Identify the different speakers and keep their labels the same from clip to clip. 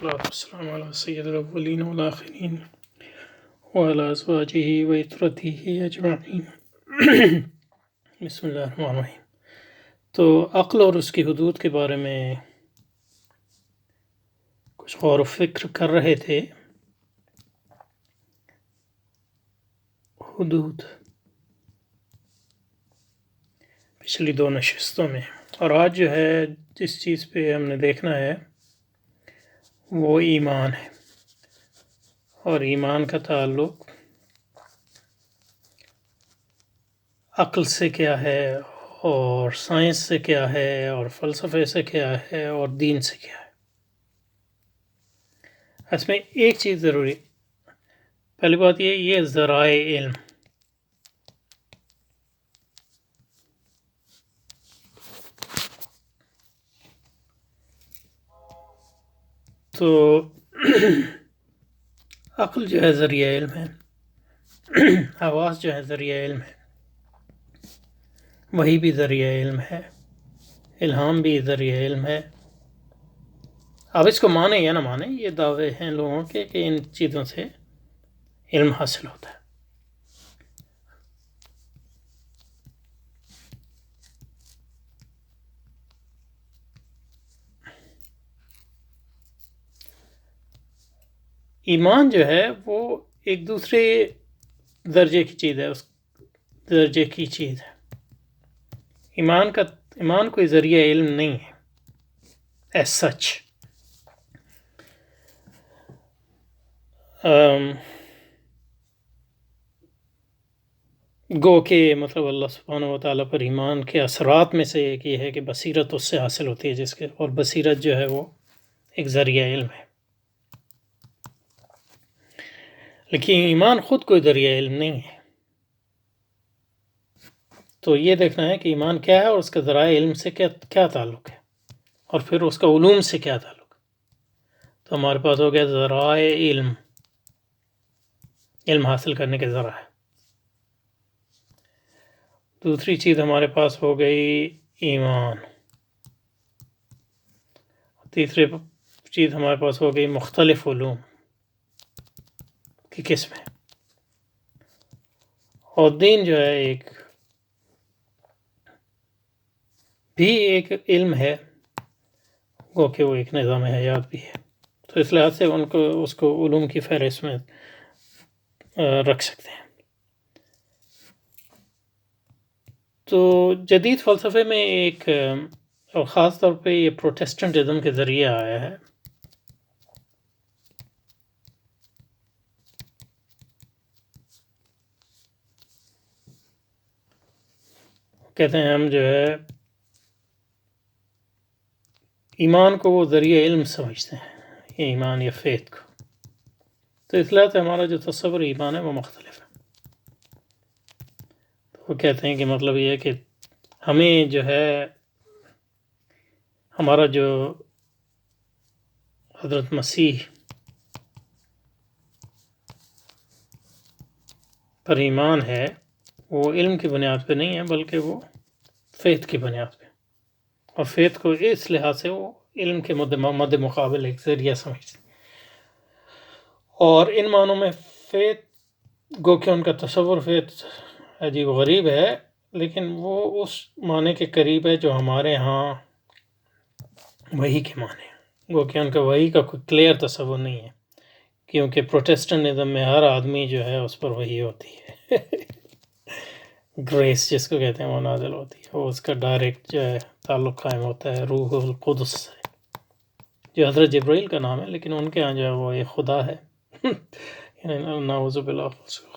Speaker 1: والصلاة والسلام على سید الاولین والآخرین وعلى ازواجہ وعترتہ اجمعین بسم اللہ الرحمن الرحیم۔ تو عقل اور اس کی حدود کے بارے میں کچھ غور و فکر کر رہے تھے۔ حدود پچھلی دو نشستوں میں، اور آج جو ہے جس چیز پہ ہم نے دیکھنا ہے وہ ایمان ہے، اور ایمان کا تعلق عقل سے کیا ہے، اور سائنس سے کیا ہے، اور فلسفے سے کیا ہے، اور دین سے کیا ہے۔ اس میں ایک چیز ضروری، پہلی بات یہ ذرائع علم۔ تو عقل جو ہے ذریعہ علم ہے، حواس جو ہے ذریعہ علم ہے، وحی بھی ذریعہ علم ہے، الہام بھی ذریعہ علم ہے۔ اب اس کو مانیں یا نہ مانیں، یہ دعوے ہیں لوگوں کے کہ ان چیزوں سے علم حاصل ہوتا ہے۔ ایمان جو ہے وہ ایک دوسرے درجے کی چیز ہے، اس درجے کی چیز ہے۔ ایمان کوئی ذریعہ علم نہیں ہے ایز سچ۔ گو کہ مطلب اللہ سبحانہ و تعالیٰ پر ایمان کے اثرات میں سے ایک یہ ہے کہ بصیرت اس سے حاصل ہوتی ہے، جس کے، اور بصیرت جو ہے وہ ایک ذریعہ علم ہے۔ لیکن ایمان خود کوئی ذریعہ علم نہیں ہے۔ تو یہ دیکھنا ہے کہ ایمان کیا ہے اور اس کا ذرائع علم سے کیا تعلق ہے، اور پھر اس کا علوم سے کیا تعلق ہے۔ تو ہمارے پاس ہو گیا ذرائع علم، علم حاصل کرنے کے ذرائع۔ دوسری چیز ہمارے پاس ہو گئی ایمان۔ تیسری چیز ہمارے پاس ہو گئی مختلف علوم کی قسمیں۔ اور دین جو ہے بھی ایک علم ہے، گو کہ وہ ایک نظام حیات بھی ہے۔ تو اس لحاظ سے اس کو علوم کی فہرست میں رکھ سکتے ہیں۔ تو جدید فلسفے میں ایک، اور خاص طور پہ یہ پروٹیسٹنٹزم کے ذریعے آیا ہے، کہتے ہیں ہم جو ہے ایمان کو وہ ذریعہ علم سمجھتے ہیں، یہ ایمان یا فیتھ کو۔ تو اس لحاظ سے ہمارا جو تصور ایمان ہے وہ مختلف ہے۔ تو وہ کہتے ہیں کہ مطلب یہ ہے کہ ہمیں جو ہے ہمارا جو حضرت مسیح پر ایمان ہے وہ علم کی بنیاد پہ نہیں ہے، بلکہ وہ فیتھ کی بنیاد پہ، اور فیتھ کو اس لحاظ سے وہ علم کے مد مقابل ایک ذریعہ سمجھتے ہیں۔ اور ان معنوں میں فیتھ، گو کہ ان کا تصور فیتھ عجیب و غریب ہے، لیکن وہ اس معنی کے قریب ہے جو ہمارے ہاں وحی کے معنی ہیں۔ گو کہ ان کا وحی کا کوئی کلیئر تصور نہیں ہے، کیونکہ پروٹیسٹنٹزم میں ہر آدمی جو ہے اس پر وحی ہوتی ہے گریس جس کو کہتے ہیں وہ نازل ہوتی ہے، وہ اس کا ڈائریکٹ جو ہے تعلق قائم ہوتا ہے روح القدس سے، جو حضرت جبرائیل کا نام ہے، لیکن ان کے ہاں جو ہے وہ ایک خدا ہے یعنی نعوذ باللہ،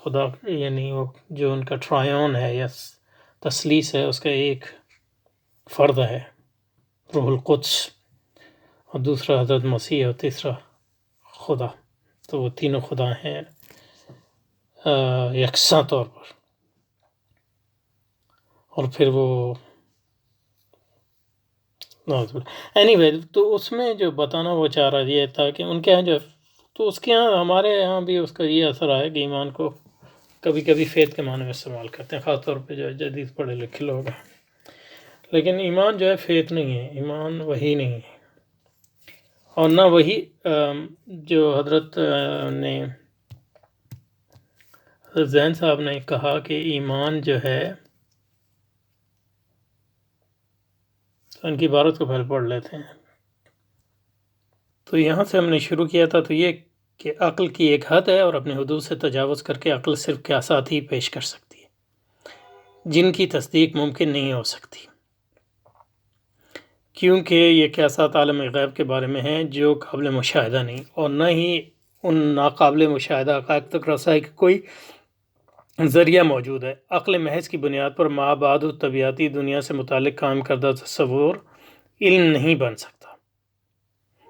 Speaker 1: خدا یعنی وہ جو ان کا ٹرائیون ہے یا تثلیث ہے، اس کا ایک فرد ہے روح القدس، اور دوسرا حضرت مسیح، اور تیسرا خدا۔ تو وہ تینوں خدا ہیں یکساں طور پر۔ اور پھر وہ اینی وے، تو اس میں جو بتانا وہ چاہ رہا یہ تھا کہ ان کے یہاں جو، تو اس کے یہاں ہمارے یہاں بھی اس کا یہ اثر آیا کہ ایمان کو کبھی کبھی فیتھ کے معنی میں استعمال کرتے ہیں، خاص طور پہ جو جدید پڑھے لکھے لوگ ہیں۔ لیکن ایمان جو ہے فیتھ نہیں ہے، ایمان وہی نہیں ہے۔ اور نہ وہی جو حضرت زین صاحب نے کہا کہ ایمان جو ہے، تو ان کی عبارت کو پہلے پڑھ لیتے ہیں۔ تو یہاں سے ہم نے شروع کیا تھا، تو یہ کہ عقل کی ایک حد ہے اور اپنے حدود سے تجاوز کر کے عقل صرف قیاسات ہی پیش کر سکتی ہے جن کی تصدیق ممکن نہیں ہو سکتی، کیونکہ یہ قیاسات عالم غیب کے بارے میں ہیں جو قابل مشاہدہ نہیں، اور نہ ہی ان ناقابل مشاہدہ حقائق تک رسائی کا کوئی ذریعہ موجود ہے۔ عقل محض کی بنیاد پر مابعد طبیعتی دنیا سے متعلق قائم کردہ تصور علم نہیں بن سکتا،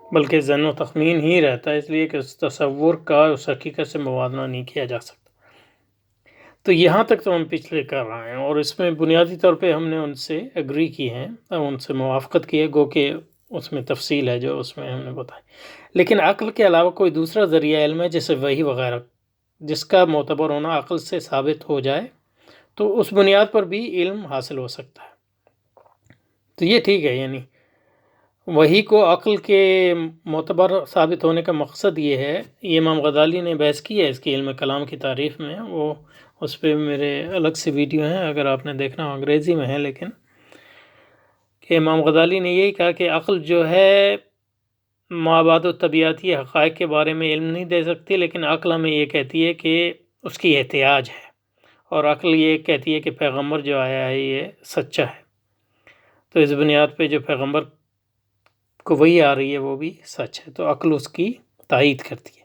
Speaker 1: بلکہ ظن و تخمین ہی رہتا ہے، اس لیے کہ اس تصور کا اس حقیقت سے موازنہ نہیں کیا جا سکتا۔ تو یہاں تک تو ہم پچھلے کر رہے ہیں، اور اس میں بنیادی طور پہ ہم نے ان سے ایگری کی ہیں اور ان سے موافقت کی ہے، گو کہ اس میں تفصیل ہے جو اس میں ہم نے بتائی۔ لیکن عقل کے علاوہ کوئی دوسرا ذریعہ علم ہے جیسے وحی وغیرہ، جس کا معتبر ہونا عقل سے ثابت ہو جائے تو اس بنیاد پر بھی علم حاصل ہو سکتا ہے۔ تو یہ ٹھیک ہے، یعنی وحی کو عقل کے معتبر ثابت ہونے کا مقصد یہ ہے، یہ امام غزالی نے بحث کی ہے اس کی علم کلام کی تعریف میں، وہ اس پہ میرے الگ سے ویڈیو ہیں اگر آپ نے دیکھنا ہو، انگریزی میں ہے، لیکن کہ امام غزالی نے یہی کہا کہ عقل جو ہے مابعد و طبیعتی حقائق کے بارے میں علم نہیں دے سکتی، لیکن عقل ہمیں یہ کہتی ہے کہ اس کی احتیاج ہے، اور عقل یہ کہتی ہے کہ پیغمبر جو آیا ہے یہ سچا ہے، تو اس بنیاد پہ جو پیغمبر کو وہی آ رہی ہے وہ بھی سچ ہے، تو عقل اس کی تائید کرتی ہے۔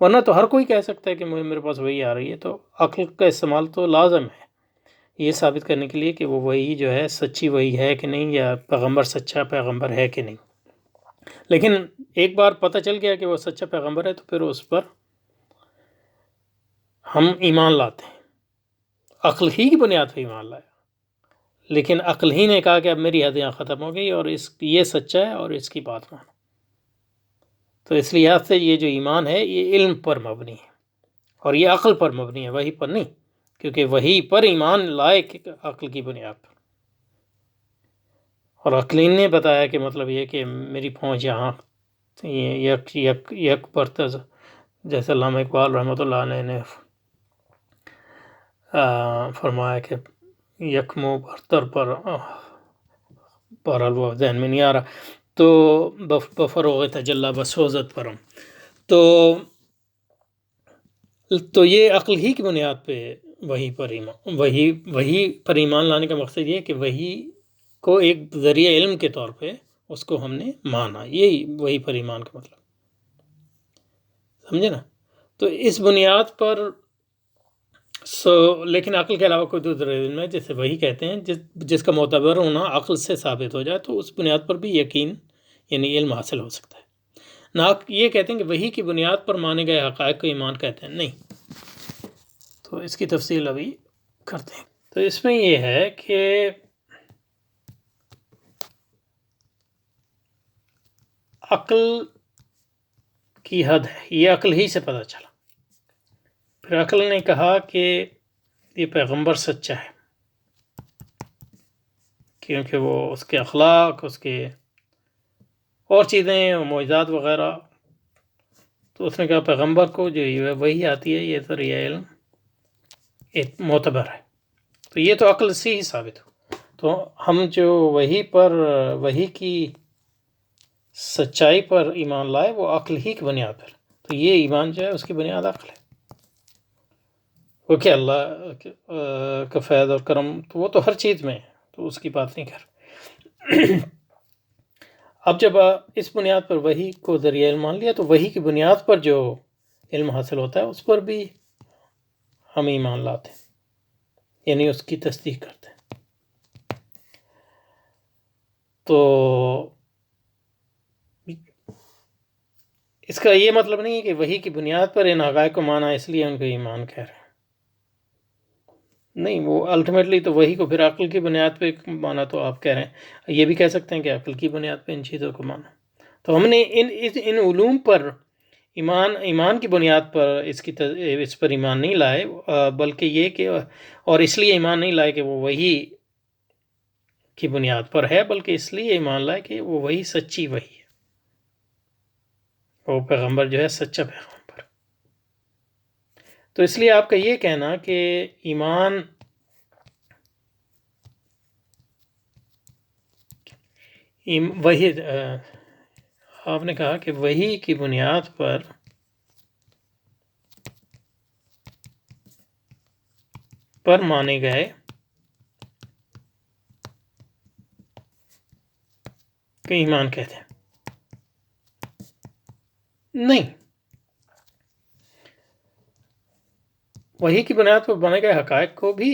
Speaker 1: ورنہ تو ہر کوئی کہہ سکتا ہے کہ میرے پاس وہی آ رہی ہے، تو عقل کا استعمال تو لازم ہے یہ ثابت کرنے کے لیے کہ وہ وہی جو ہے سچی وہی ہے کہ نہیں، یا پیغمبر سچا پیغمبر ہے کہ نہیں۔ لیکن ایک بار پتہ چل گیا کہ وہ سچا پیغمبر ہے تو پھر اس پر ہم ایمان لاتے ہیں، عقل ہی کی بنیاد پہ ایمان لایا، لیکن عقل ہی نے کہا کہ اب میری حد یہاں ختم ہو گئی اور یہ سچا ہے اور اس کی بات مانو۔ تو اس لحاظ سے یہ جو ایمان ہے یہ علم پر مبنی ہے، اور یہ عقل پر مبنی ہے، وحی پر نہیں، کیونکہ وحی پر ایمان لائے عقل کی بنیاد پر، اور عقلین نے بتایا کہ مطلب یہ کہ میری پہنچ یہاں یک برتز، جیسے علامہ اقبال رحمۃ اللہ علیہ نے فرمایا کہ یکمو برتر پر وہ ذہن میں نہیں آ رہا، تو بفروغ تجلی بسوزت پرم، تو یہ عقل ہی کی بنیاد پہ وحی پر ایمان لانے کا مقصد یہ ہے کہ وحی کو ایک ذریعہ علم کے طور پہ اس کو ہم نے مانا، یہی وحی پر ایمان کا مطلب، سمجھے نا؟ تو اس بنیاد پر لیکن عقل کے علاوہ کوئی دوسرا علم ہے جیسے وحی کہتے ہیں جس کا معتبر ہونا عقل سے ثابت ہو جائے تو اس بنیاد پر بھی یقین یعنی علم حاصل ہو سکتا ہے۔ نہ یہ کہتے ہیں کہ وحی کی بنیاد پر مانے گئے حقائق کو ایمان کہتے ہیں، نہیں، تو اس کی تفصیل ابھی کرتے ہیں۔ تو اس میں یہ ہے کہ عقل کی حد ہے، یہ عقل ہی سے پتہ چلا۔ پھر عقل نے کہا کہ یہ پیغمبر سچا ہے کیونکہ وہ اس کے اخلاق، اس کے اور چیزیں معجزات وغیرہ، تو اس نے کہا پیغمبر کو جو وہی آتی ہے یہ ذریعہ علم ایک معتبر ہے، تو یہ تو عقل سے ہی ثابت ہو۔ تو ہم جو وحی کی سچائی پر ایمان لائے وہ عقل ہی کی بنیاد پر، تو یہ ایمان جو ہے اس کی بنیاد عقل ہے، کیونکہ اللہ کا فیض اور کرم تو وہ تو ہر چیز میں ہے، تو اس کی بات نہیں کر۔ اب جب اس بنیاد پر وحی کو ذریعہ علم مان لیا تو وحی کی بنیاد پر جو علم حاصل ہوتا ہے اس پر بھی ہم ایمان لاتے ہیں، یعنی اس کی تصدیق کرتے ہیں۔ تو اس کا یہ مطلب نہیں ہے کہ وحی کی بنیاد پر ان حقائق کو مانا اس لیے ان کو ایمان کہہ رہے ہیں، نہیں، وہ الٹیمیٹلی تو وحی کو پھر عقل کی بنیاد پہ مانا، تو آپ کہہ رہے ہیں یہ بھی کہہ سکتے ہیں کہ عقل کی بنیاد پہ ان چیزوں کو مانا۔ تو ہم نے ان علوم پر ایمان کی بنیاد پر اس پر ایمان نہیں لائے، بلکہ یہ کہ اور اس لیے ایمان نہیں لائے کہ وہ وحی کی بنیاد پر ہے، بلکہ اس لیے ایمان لائے کہ وہ وحی سچی وحی ہے، وہ پیغمبر جو ہے سچا پیغمبر. تو اس لیے آپ کا یہ کہنا کہ ایمان وہی، آپ نے کہا کہ وہی کی بنیاد پر مانے گئے کہ ایمان کہتے ہیں. نہیں، وہی کی بنیاد پر بنے گئے حقائق کو بھی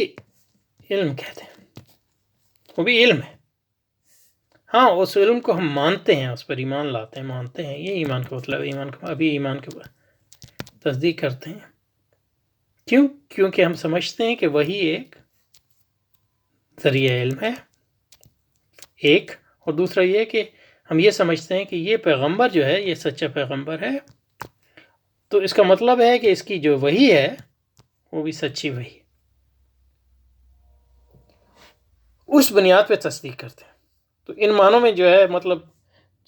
Speaker 1: علم کہتے ہیں، وہ بھی علم ہے. ہاں، اس علم کو ہم مانتے ہیں، اس پر ایمان لاتے ہیں، مانتے ہیں. یہ ایمان کا مطلب ہے. ایمان کے تصدیق کرتے ہیں. کیوں؟ کیونکہ ہم سمجھتے ہیں کہ وہی ایک ذریعہ علم ہے، ایک. اور دوسرا یہ کہ ہم یہ سمجھتے ہیں کہ یہ پیغمبر جو ہے یہ سچا پیغمبر ہے. تو اس کا مطلب ہے کہ اس کی جو وحی ہے وہ بھی سچی وحی ہے. اس بنیاد پہ تصدیق کرتے ہیں. تو ان معنوں میں جو ہے مطلب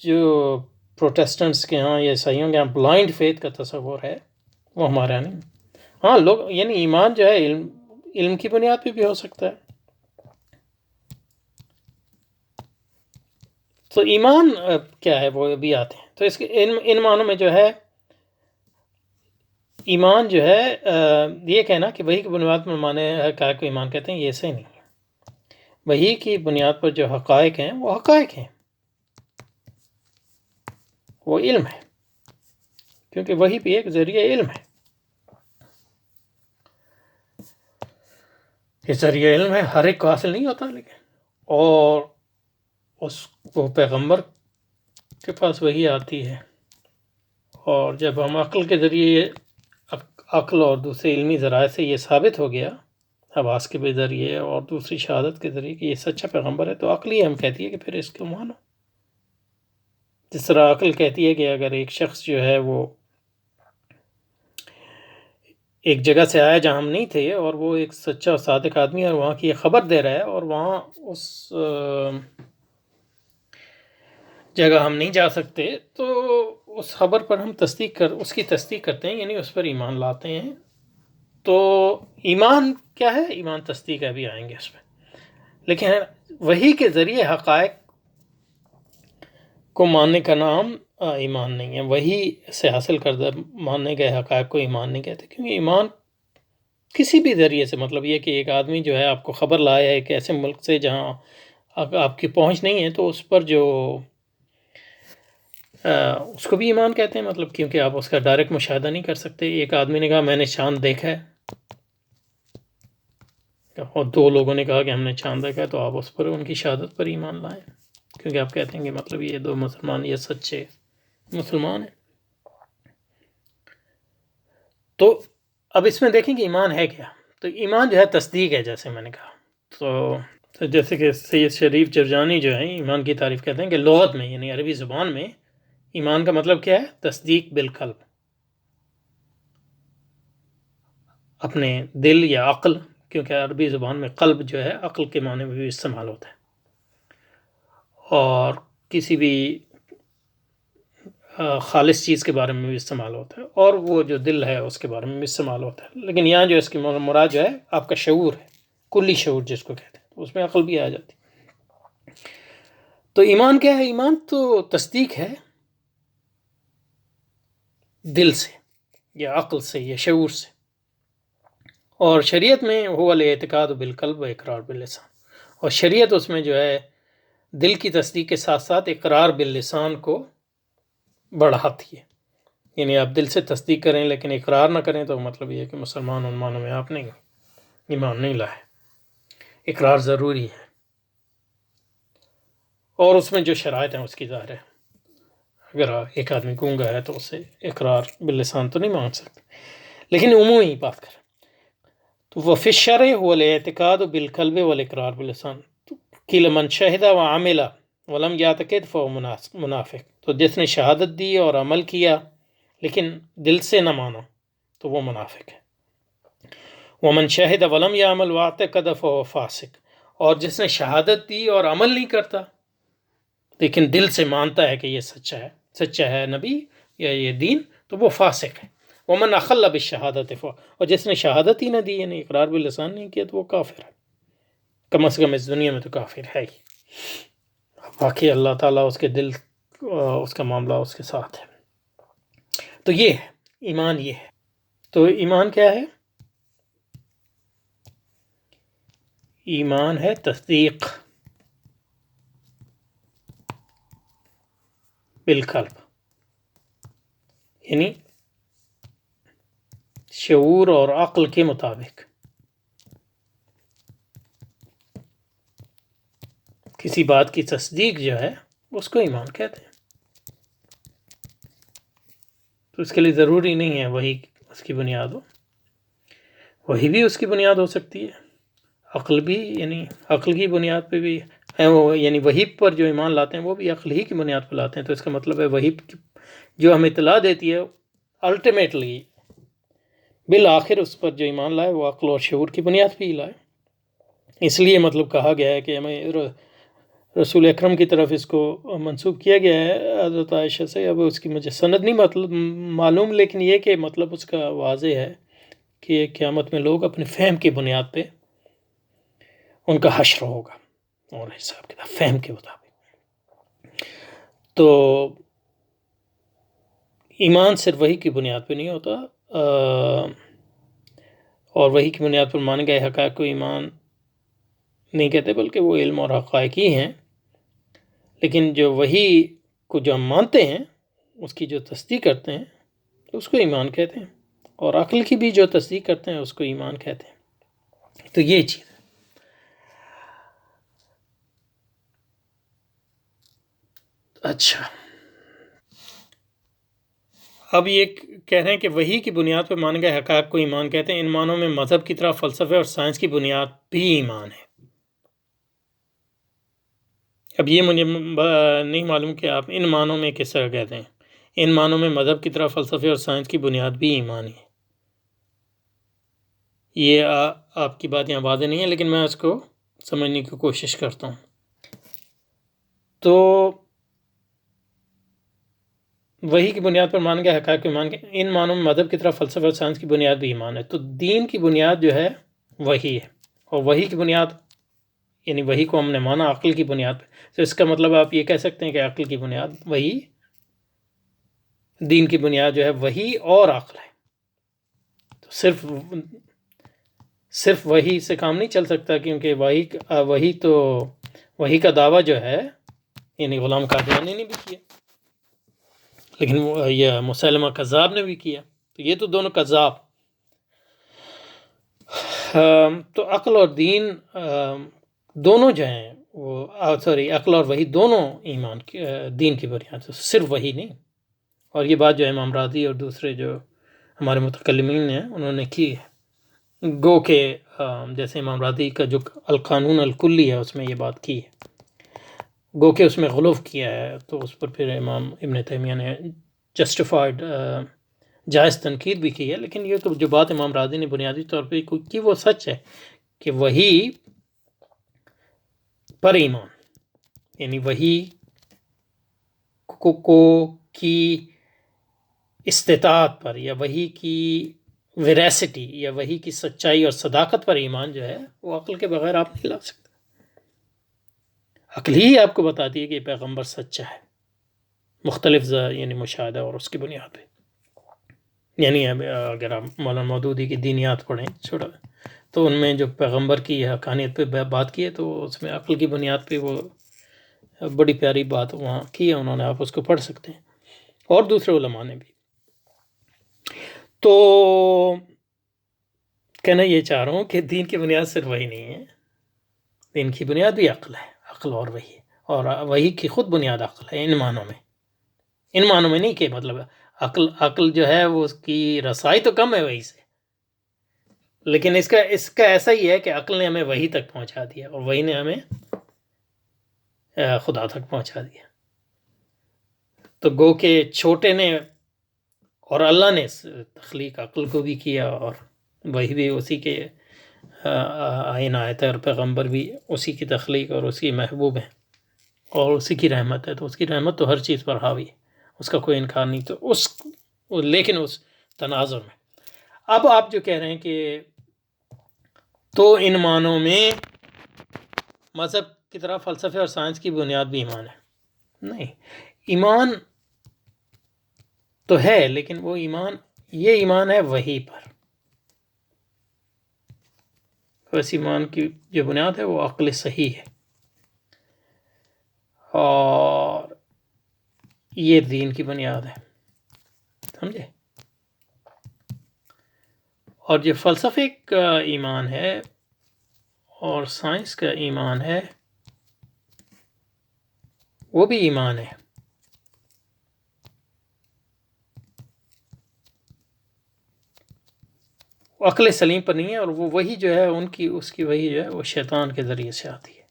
Speaker 1: جو پروٹیسٹنٹس کے ہاں یا عیسائیوں کے ہاں بلائنڈ فیتھ کا تصور ہے وہ ہمارے یہاں نہیں. ہاں لوگ یعنی ایمان جو ہے علم کی بنیاد پہ بھی ہو سکتا ہے. تو ایمان کیا ہے وہ بھی آتے ہیں. تو اس کے ان معنوں میں جو ہے ایمان جو ہے یہ کہنا کہ وہی کی بنیاد پر مانے حقائق کو ایمان کہتے ہیں، یہ صحیح نہیں ہے. وہی کی بنیاد پر جو حقائق ہیں وہ حقائق ہیں، وہ علم ہے، کیونکہ وہی بھی ایک ذریعہ علم ہے. یہ ذریعہ علم ہے، ہر ایک کو حاصل نہیں ہوتا. لیکن اور اس کو پیغمبر کے پاس وہی آتی ہے. اور جب ہم عقل کے ذریعے، عقل اور دوسرے علمی ذرائع سے یہ ثابت ہو گیا، حواس کے ذریعے اور دوسری شہادت کے ذریعے کہ یہ سچا پیغمبر ہے، تو عقل ہی ہم کہتی ہے کہ پھر اس کو مانو. جس طرح عقل کہتی ہے کہ اگر ایک شخص جو ہے وہ ایک جگہ سے آیا جہاں ہم نہیں تھے اور وہ ایک سچا اور صادق آدمی ہے اور وہاں کی خبر دے رہا ہے اور وہاں اس جگہ ہم نہیں جا سکتے، تو اس خبر پر ہم اس کی تصدیق کرتے ہیں، یعنی اس پر ایمان لاتے ہیں. تو ایمان کیا ہے؟ ایمان تصدیق ہے، ابھی آئیں گے اس میں. لیکن وحی کے ذریعے حقائق کو ماننے کا نام ایمان نہیں ہے. وحی سے حاصل کردہ ماننے گئے حقائق کو ایمان نہیں کہتے، کیونکہ ایمان کسی بھی ذریعے سے، مطلب یہ کہ ایک آدمی جو ہے آپ کو خبر لایا ہے ایک ایسے ملک سے جہاں آپ کی پہنچ نہیں ہے، تو اس پر جو اس کو بھی ایمان کہتے ہیں. مطلب کیونکہ آپ اس کا ڈائریکٹ مشاہدہ نہیں کر سکتے. ایک آدمی نے کہا میں نے چاند دیکھا ہے، اور دو لوگوں نے کہا کہ ہم نے چاند دیکھا ہے، تو آپ اس پر ان کی شہادت پر ایمان لائیں، کیونکہ آپ کہتے ہیں کہ مطلب یہ دو مسلمان یہ سچے مسلمان ہیں. تو اب اس میں دیکھیں کہ ایمان ہے کیا. تو ایمان جو ہے تصدیق ہے، جیسے میں نے کہا. تو جیسے کہ سید شریف جرجانی جو ہیں ایمان کی تعریف کہتے ہیں کہ لغت میں یعنی عربی زبان میں ایمان کا مطلب کیا ہے؟ تصدیق بالقلب، اپنے دل یا عقل، کیونکہ عربی زبان میں قلب جو ہے عقل کے معنی میں بھی استعمال ہوتا ہے، اور کسی بھی خالص چیز کے بارے میں بھی استعمال ہوتا ہے، اور وہ جو دل ہے اس کے بارے میں بھی استعمال ہوتا ہے. لیکن یہاں جو اس کی مراد جو ہے آپ کا شعور ہے، کلی شعور جس کو کہتے ہیں، اس میں عقل بھی آ جاتی. تو ایمان کیا ہے؟ ایمان تو تصدیق ہے دل سے یا عقل سے یا شعور سے. اور شریعت میں هو الاعتقاد بالقلب و اقرار باللسان، اور شریعت اس میں جو ہے دل کی تصدیق کے ساتھ ساتھ اقرار باللسان کو بڑھاتی ہے. یعنی آپ دل سے تصدیق کریں لیکن اقرار نہ کریں، تو مطلب یہ ہے کہ مسلمان عنوانوں میں آپ نہیں ایمان نہیں لائے. اقرار ضروری ہے، اور اس میں جو شرائط ہیں اس کی ظاہر ہے. اگر ایک آدمی گونگا ہے تو اسے اقرار باللسان تو نہیں مانگ سکتے. لیکن عمومی بات کریں تو وفی الشرع هو الاعتقاد بالقلب والاقرار باللسان قیل من شہد وعمل ولم یعتقد فهو منافق. تو جس نے شہادت دی اور عمل کیا لیکن دل سے نہ مانا تو وہ منافق ہے. ومن شہد ولم یعمل واعتقد فهو فاسق، اور جس نے شہادت دی اور عمل نہیں کرتا لیکن دل سے مانتا ہے کہ یہ سچا ہے نبی، یا یہ دین تو وہ فاسق ہے. ومن اخل بالشہادت اور جس نے شہادت ہی نہ دی یعنی اقرار باللسان نہیں کیا تو وہ کافر ہے. کم از کم اس دنیا میں تو کافر ہے ہی. باقی اللہ تعالیٰ اس کے دل اس کا معاملہ اس کے ساتھ ہے. تو یہ ہے ایمان. یہ ہے تو ایمان کیا ہے؟ ایمان ہے تصدیق بالقلب، یعنی شعور اور عقل کے مطابق کسی بات کی تصدیق جو ہے اس کو ایمان کہتے ہیں. تو اس کے لیے ضروری نہیں ہے وہی اس کی بنیاد ہو، وہی بھی اس کی بنیاد ہو سکتی ہے، عقل بھی، یعنی عقل کی بنیاد پہ بھی، یعنی وہی پر جو ایمان لاتے ہیں وہ بھی عقل ہی کی بنیاد پہ لاتے ہیں. تو اس کا مطلب ہے وہی جو ہمیں اطلاع دیتی ہے الٹیمیٹلی بالآخر اس پر جو ایمان لائے وہ عقل اور شعور کی بنیاد پہ ہی لائے. اس لیے مطلب کہا گیا ہے کہ ہمیں رسول اکرم کی طرف اس کو منسوب کیا گیا ہے حضرت عائشہ سے. اب اس کی مجھے سند نہیں مطلب معلوم، لیکن یہ کہ مطلب اس کا واضح ہے کہ قیامت میں لوگ اپنے فہم کی بنیاد پہ ان کا حشر ہوگا اور حساب کتاب فہم کے مطابق. تو ایمان صرف وہی کی بنیاد پہ نہیں ہوتا، اور وہی کی بنیاد پر مانے گئے حقائق کو ایمان نہیں کہتے بلکہ وہ علم اور حقائق ہی ہیں. لیکن جو وہی کو جو ہم مانتے ہیں اس کی جو تصدیق کرتے ہیں اس کو ایمان کہتے ہیں، اور عقل کی بھی جو تصدیق کرتے ہیں اس کو ایمان کہتے ہیں. تو یہ چیز ہے. اچھا، اب یہ کہہ رہے ہیں کہ وہی کی بنیاد پہ مانے گئے حقائق کو ایمان کہتے ہیں. ان معنوں میں مذہب کی طرح فلسفے اور سائنس کی بنیاد بھی ایمان ہے. اب یہ مجھے نہیں معلوم کہ آپ ان معنوں میں کس طرح کہتے ہیں. ان معنوں میں مذہب کی طرح فلسفے اور سائنس کی بنیاد بھی ایمان ہے. یہ آپ کی بات یہاں واضح نہیں ہے لیکن میں اس کو سمجھنے کی کوشش کرتا ہوں. تو وہی کی بنیاد پر مان گیا حقائق کو ایمان کے ان معنوں میں مذہب کی طرف فلسفہ اور سائنس کی بنیاد بھی ایمان ہے. تو دین کی بنیاد جو ہے وہی ہے، اور وہی کی بنیاد یعنی وہی کو ہم نے مانا عقل کی بنیاد پہ. تو اس کا مطلب آپ یہ کہہ سکتے ہیں کہ عقل کی بنیاد وہی، دین کی بنیاد جو ہے وہی اور عقل ہے. تو صرف وہی سے کام نہیں چل سکتا، کیونکہ وہی کا دعویٰ جو ہے یعنی غلام قادیانی نے بھی کیا، لیکن یہ مسلمہ کذاب نے بھی کیا. تو یہ تو دونوں کذاب. تو عقل اور دین دونوں جو ہیں وہ عقل اور وہی دونوں ایمان دین کی بنیاد، صرف وہی نہیں. اور یہ بات جو امام راضی اور دوسرے جو ہمارے متکلمین ہیں انہوں نے کی ہے. گو کہ جیسے امام راضی کا جو القانون الکلی ہے اس میں یہ بات کی ہے، گو کہ اس میں غلو کیا ہے، تو اس پر پھر امام ابن تیمیہ نے جسٹیفائڈ جائز تنقید بھی کی ہے. لیکن یہ تو جو بات امام راضی نے بنیادی طور پہ کی وہ سچ ہے کہ وہی پر ایمان، یعنی وہی کی استطاعت پر یا وہی کی ویراسٹی یا وہی کی سچائی اور صداقت پر ایمان جو ہے وہ عقل کے بغیر آپ نہیں لا سکتے. عقل ہی آپ کو بتاتی ہے کہ پیغمبر سچا ہے، مختلف یعنی مشاہدہ اور اس کی بنیاد پہ. یعنی اگر آپ مولانا مودودی کی دینیات پڑھیں چھوڑا تو ان میں جو پیغمبر کی حقانیت پہ بات کی ہے تو اس میں عقل کی بنیاد پہ وہ بڑی پیاری بات وہاں کی ہے انہوں نے، آپ اس کو پڑھ سکتے ہیں، اور دوسرے علماء نے بھی. تو کہنا یہ چاہ رہا ہوں کہ دین کی بنیاد صرف وہی نہیں ہے، دین کی بنیاد بھی عقل ہے، عقل اور وہی ہے، اور وہی کی خود بنیاد عقل ہے. ان معنوں میں نہیں کہ مطلب عقل جو ہے وہ اس کی رسائی تو کم ہے وہی سے، لیکن اس کا ایسا ہی ہے کہ عقل نے ہمیں وہی تک پہنچا دیا اور وہی نے ہمیں خدا تک پہنچا دیا. تو گو کہ چھوٹے نے اور اللہ نے تخلیق عقل کو بھی کیا، اور وہی بھی اسی کے آئین آیت ہے، اور پیغمبر بھی اسی کی تخلیق اور اسی محبوب ہیں اور اسی کی رحمت ہے. تو اس کی رحمت تو ہر چیز پر حاوی ہے، اس کا کوئی انکار نہیں، تو لیکن اس تناظر میں اب آپ جو کہہ رہے ہیں کہ تو ان معنوں میں مذہب کی طرح فلسفے اور سائنس کی بنیاد بھی ایمان ہے، نہیں، ایمان تو ہے لیکن وہ یہ ایمان ہے وحی پر، اس ایمان کی جو بنیاد ہے وہ عقل صحیح ہے، اور یہ دین کی بنیاد ہے، سمجھے؟ اور جو فلسفے کا ایمان ہے اور سائنس کا ایمان ہے وہ بھی ایمان ہے، عقل سلیم پر نہیں ہے، اور وہ وہی جو ہے اس کی وہی جو ہے وہ شیطان کے ذریعے سے آتی ہے۔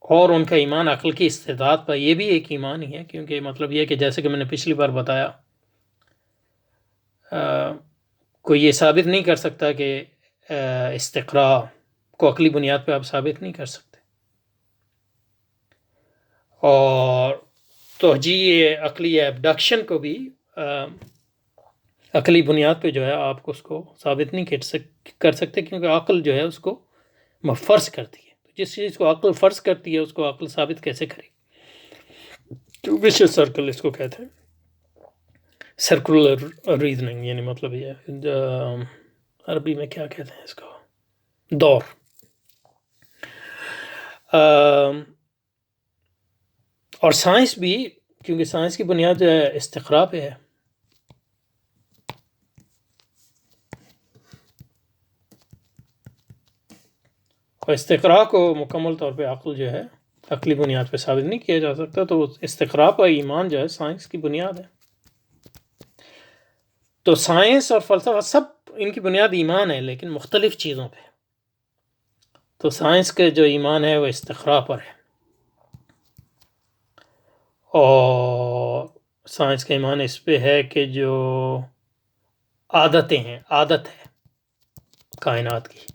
Speaker 1: اور ان کا ایمان عقل کی استعداد پر، یہ بھی ایک ایمان ہی ہے، کیونکہ مطلب یہ کہ جیسے کہ میں نے پچھلی بار بتایا، کوئی یہ ثابت نہیں کر سکتا کہ استقراء کو عقلی بنیاد پہ آپ ثابت نہیں کر سکتے، اور توجیہ عقلی یا ایبڈکشن کو بھی عقلی بنیاد پہ جو ہے آپ کو اس کو ثابت نہیں کر سکتے، کیونکہ عقل جو ہے اس کو فرض کرتی ہے، تو جس چیز کو عقل فرض کرتی ہے اس کو عقل ثابت کیسے کرے؟ تو وشیس سرکل اس کو کہتے ہیں، سرکولر ریزننگ، یعنی مطلب یہ عربی میں کیا کہتے ہیں اس کو، دور۔ اور سائنس بھی، کیونکہ سائنس کی بنیاد جو ہے استقراء پہ ہے، اور استقراء کو مکمل طور پہ عقل جو ہے عقلی بنیاد پہ ثابت نہیں کیا جا سکتا، تو استقراء پر ایمان جو ہے سائنس کی بنیاد ہے۔ تو سائنس اور فلسفہ سب ان کی بنیاد ایمان ہے، لیکن مختلف چیزوں پہ۔ تو سائنس کے جو ایمان ہے وہ استقراء پر ہے، اور سائنس کا ایمان اس پہ ہے کہ جو عادتیں ہیں، عادت ہے کائنات کی،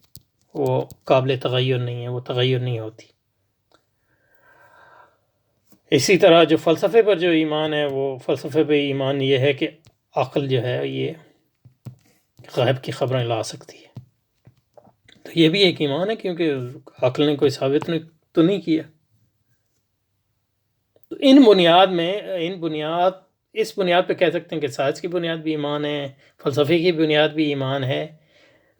Speaker 1: وہ قابل تغیر نہیں ہے، وہ تغیر نہیں ہوتی۔ اسی طرح جو فلسفے پر جو ایمان ہے، وہ فلسفے پہ ایمان یہ ہے کہ عقل جو ہے یہ غیب کی خبریں لا سکتی ہے، تو یہ بھی ایک ایمان ہے، کیونکہ عقل نے کوئی ثابت تو نہیں کیا۔ تو اس بنیاد پہ کہہ سکتے ہیں کہ سائنس کی بنیاد بھی ایمان ہے، فلسفے کی بنیاد بھی ایمان ہے،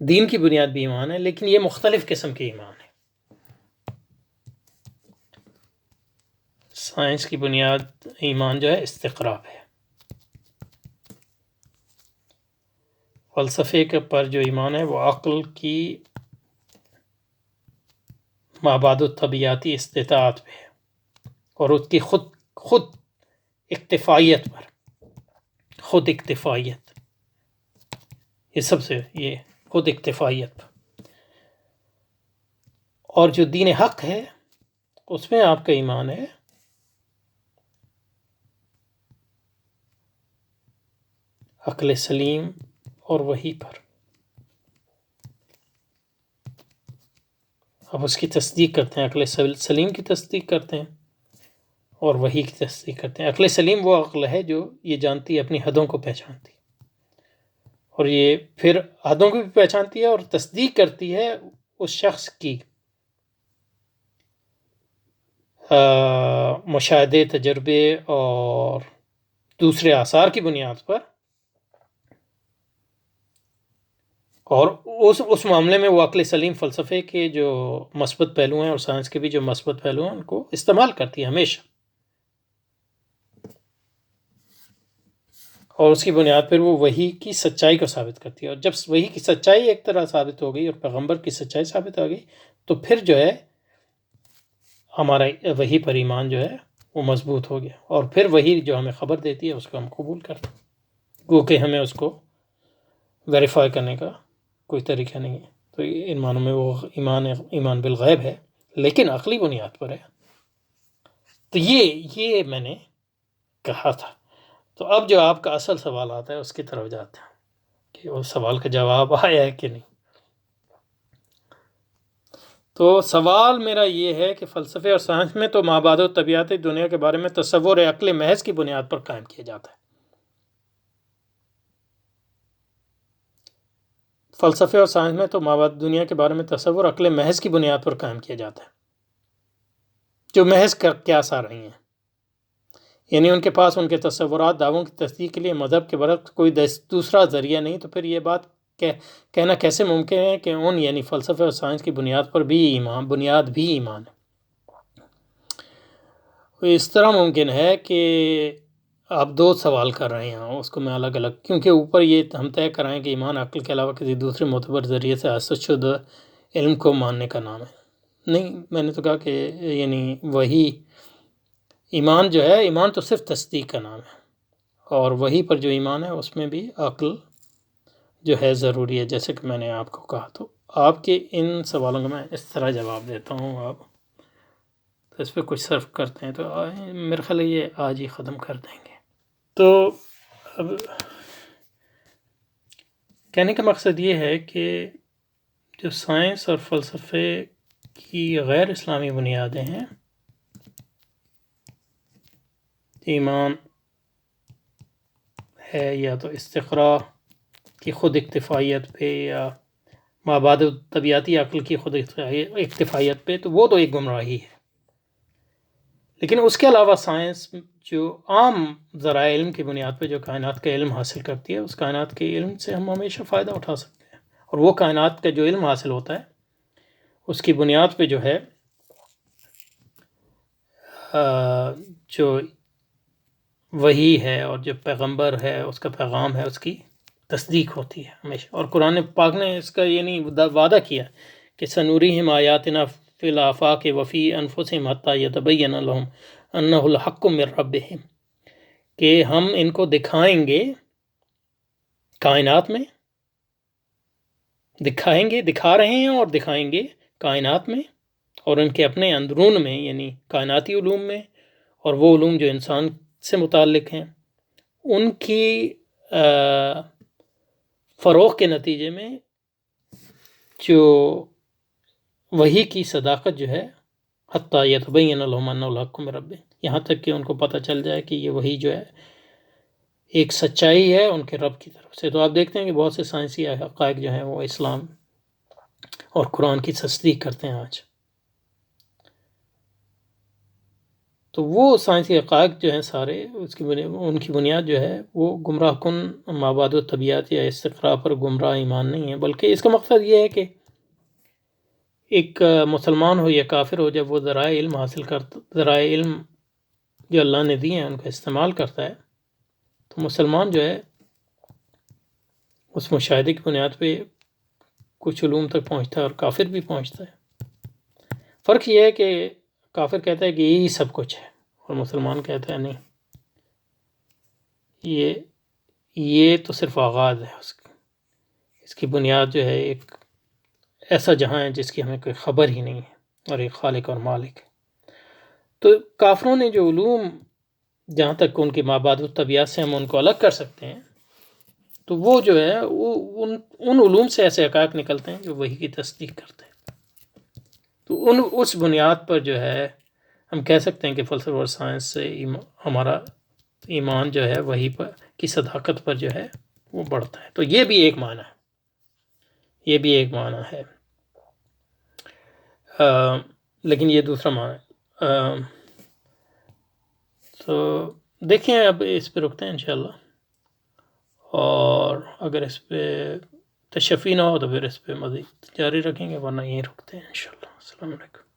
Speaker 1: دین کی بنیاد بھی ایمان ہے، لیکن یہ مختلف قسم کے ایمان ہے۔ سائنس کی بنیاد ایمان جو ہے استقراء ہے، فلسفے کے پر جو ایمان ہے وہ عقل کی مابعد الطبیعاتی استطاعت پہ ہے، اور اس کی خود اکتفائیت پر، خود اکتفائیت، یہ سب سے یہ خود اکتفائیت پر۔ اور جو دین حق ہے اس میں آپ کا ایمان ہے عقل سلیم اور وحی پر، آپ اس کی تصدیق کرتے ہیں، عقل سلیم کی تصدیق کرتے ہیں اور وحی کی تصدیق کرتے ہیں۔ عقل سلیم وہ عقل ہے جو یہ جانتی ہے، اپنی حدوں کو پہچانتی ہے، اور یہ پھر حدوں کو بھی پہچانتی ہے اور تصدیق کرتی ہے اس شخص کی مشاہدے، تجربے اور دوسرے آثار کی بنیاد پر، اور اس معاملے میں وہ عقل سلیم فلسفے کے جو مثبت پہلو ہیں اور سائنس کے بھی جو مثبت پہلو ہیں ان کو استعمال کرتی ہے ہمیشہ، اور اس کی بنیاد پر وہ وحی کی سچائی کو ثابت کرتی ہے، اور جب وحی کی سچائی ایک طرح ثابت ہو گئی اور پیغمبر کی سچائی ثابت ہو گئی، تو پھر جو ہے ہمارا وحی پر ایمان جو ہے وہ مضبوط ہو گیا، اور پھر وحی جو ہمیں خبر دیتی ہے اس کو ہم قبول کرتے ہیں، گو کہ ہمیں اس کو ویریفائی کرنے کا کوئی طریقہ نہیں ہے۔ تو ان معنوں میں وہ ایمان بالغیب ہے، لیکن عقلی بنیاد پر ہے۔ تو یہ میں نے کہا تھا۔ تو اب جو آپ کا اصل سوال آتا ہے اس کی طرف جاتے ہیں کہ اس سوال کا جواب آیا ہے کہ نہیں۔ تو سوال میرا یہ ہے کہ فلسفے اور سائنس میں تو مابعد و طبیعت دنیا کے بارے میں تصور عقل محض کی بنیاد پر قائم کیا جاتا ہے. فلسفے اور سائنس میں تو مابعد دنیا کے بارے میں تصور عقل محض کی بنیاد پر قائم کیا جاتا ہے، جو محض کیا سا رہی ہیں، یعنی ان کے پاس ان کے تصورات دعووں کی تصدیق کے لیے مذہب کے برعکس کوئی دوسرا ذریعہ نہیں. تو پھر یہ بات کہنا کیسے ممکن ہے کہ ان یعنی فلسفے اور سائنس کی بنیاد پر بھی ایمان ہے. اس طرح ممکن ہے کہ آپ دو سوال کر رہے ہیں، اس کو میں الگ الگ، کیونکہ اوپر یہ ہم طے کرائیں کہ ایمان عقل کے علاوہ کسی دوسرے معتبر ذریعے سے حاصل شدہ علم کو ماننے کا نام ہے. نہیں، میں نے تو کہا کہ یعنی وہی ایمان جو ہے، ایمان تو صرف تصدیق کا نام ہے، اور وہی پر جو ایمان ہے اس میں بھی عقل جو ہے ضروری ہے، جیسے کہ میں نے آپ کو کہا. تو آپ کے ان سوالوں کا میں اس طرح جواب دیتا ہوں. آپ تو اس پہ کچھ صرف کرتے ہیں تو میرے خیال ہے یہ آج ہی ختم کر دیں گے. تو اب کہنے کا مقصد یہ ہے کہ جو سائنس اور فلسفے کی غیر اسلامی بنیادیں ہیں، ایمان ہے یا تو استقراء کی خود اکتفائیت پہ یا مابعد طبیعتی عقل کی خود اکتفائیت پہ، تو وہ تو ایک گمراہی ہے. لیکن اس کے علاوہ سائنس جو عام ذرائع علم کی بنیاد پہ جو کائنات کا علم حاصل کرتی ہے، اس کائنات کے علم سے ہم ہمیشہ فائدہ اٹھا سکتے ہیں. اور وہ کائنات کا جو علم حاصل ہوتا ہے اس کی بنیاد پہ جو ہے جو وحی ہے اور جو پیغمبر ہے اس کا پیغام ہے، اس کی تصدیق ہوتی ہے ہمیشہ. اور قرآن پاک نے اس کا یعنی وعدہ کیا کہ سنوریہم آیاتنا فی الآفاق وفی انفسہم حتی یتبین لہم انہ الحق من ربہم، کہ ہم ان کو دکھائیں گے کائنات میں، دکھا رہے ہیں اور دکھائیں گے کائنات میں اور ان کے اپنے اندرون میں، یعنی کائناتی علوم میں اور وہ علوم جو انسان سے متعلق ہیں، ان کی فروغ کے نتیجے میں جو وحی کی صداقت جو ہے حتی یتبین لہم انہ الحق من ربہم، یہاں تک کہ ان کو پتہ چل جائے کہ یہ وحی جو ہے ایک سچائی ہے ان کے رب کی طرف سے. تو آپ دیکھتے ہیں کہ بہت سے سائنسی حقائق جو ہیں وہ اسلام اور قرآن کی تصدیق کرتے ہیں آج. تو وہ سائنسی حقائق جو ہیں سارے ان کی بنیاد جو ہے وہ گمراہ کن مابعد طبیعت یا استقراء پر گمراہ ایمان نہیں ہے، بلکہ اس کا مقصد یہ ہے کہ ایک مسلمان ہو یا کافر ہو، جب وہ ذرائع علم جو اللہ نے دی ہیں ان کا استعمال کرتا ہے، تو مسلمان جو ہے اس مشاہدے کی بنیاد پہ کچھ علوم تک پہنچتا ہے اور کافر بھی پہنچتا ہے. فرق یہ ہے کہ کافر کہتا ہے کہ یہی سب کچھ ہے اور مسلمان کہتا ہے نہیں، یہ تو صرف آغاز ہے، اس کی بنیاد جو ہے ایک ایسا جہاں ہے جس کی ہمیں کوئی خبر ہی نہیں ہے اور ایک خالق اور مالک ہے. تو کافروں نے جو علوم، جہاں تک ان کی مابعد طبیعت سے ہم ان کو الگ کر سکتے ہیں، تو وہ جو ہے وہ ان علوم سے ایسے حقائق نکلتے ہیں جو وحی کی تصدیق کرتے ہیں. تو اس بنیاد پر جو ہے ہم کہہ سکتے ہیں کہ فلسفہ اور سائنس سے ہمارا ایمان جو ہے وحی پر کی صداقت پر جو ہے وہ بڑھتا ہے. تو یہ بھی ایک معنی ہے، لیکن یہ دوسرا معنی ہے. تو دیکھیں اب اس پہ رکتے ہیں انشاءاللہ، اور اگر اس پہ تشفی نہ ہو تو پھر اس پہ مزید جاری رکھیں گے، ورنہ یہیں رکتے ہیں انشاءاللہ. السلام علیکم.